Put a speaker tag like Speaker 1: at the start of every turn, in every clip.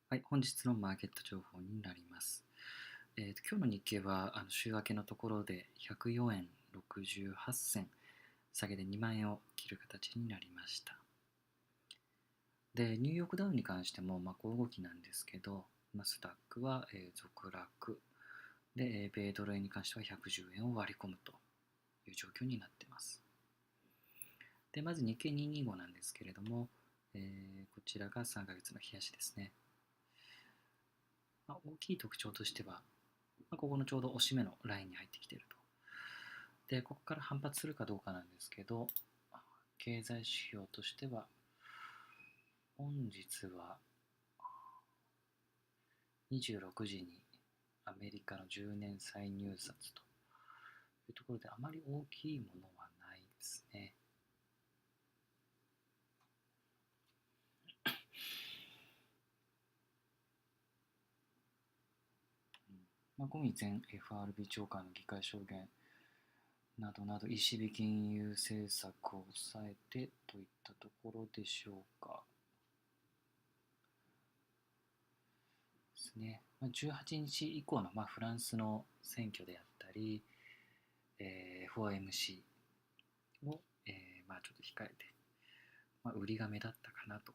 Speaker 1: はい、本日のマーケット情報になります。今日の日経は週明けのところで104円68銭下げで2万円を切る形になりました。で、ニューヨークダウに関しても小動きなんですけど、ナスダックは、続落で、米ドル円に関しては110円を割り込むという状況になっています。で、まず日経225なんですけれども、こちらが3ヶ月の冷やしですね。大きい特徴としては、ここのちょうど押し目のラインに入ってきていると。で、ここから反発するかどうかなんですけど、経済指標としては、本日は26時にアメリカの10年債入札というところで、あまり大きいものはないですね。ゴン前 FRB 長官の議会証言などなど ECB 金融政策を抑えてといったところでしょうか。ですね。18日以降のフランスの選挙であったり、FOMC を、ちょっと控えて、売りが目立ったかなと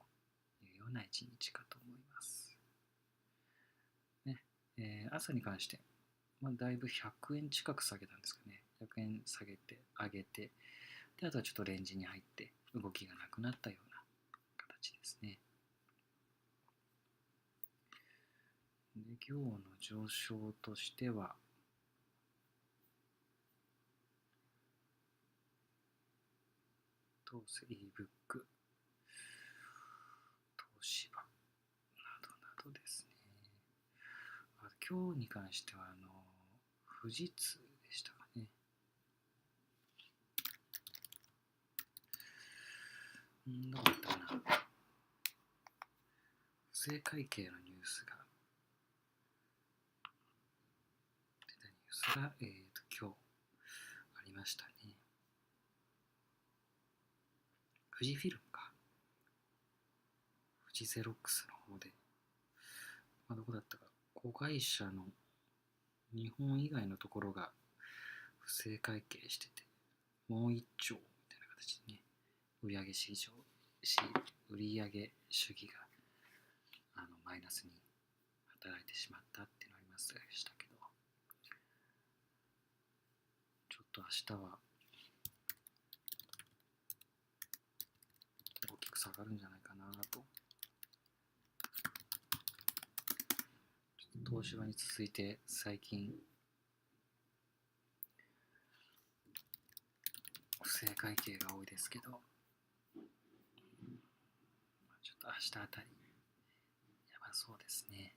Speaker 1: いうような一日かと思います。ね朝に関して、だいぶ100円近く下げたんですかね。100円下げて、上げて、であとはちょっとレンジに入って動きがなくなったような形ですね。で今日の上昇としては、東西ブック、東芝などなどですね。今日に関しては富士通でしたかね。どうだったかな。不正会計のニュースが出たニュースが、今日ありましたね。富士フィルムか。富士ゼロックスの方で、どこだったか、子会社の日本以外のところが不正会計してて、もう1兆みたいな形でね、売上市場、売上主義がマイナスに働いてしまったっていうのがありましたけど、ちょっと明日は大きく下がるんじゃないかなと。東芝に続いて最近不正会計が多いですけど、ちょっと明日あたりやばそうですね。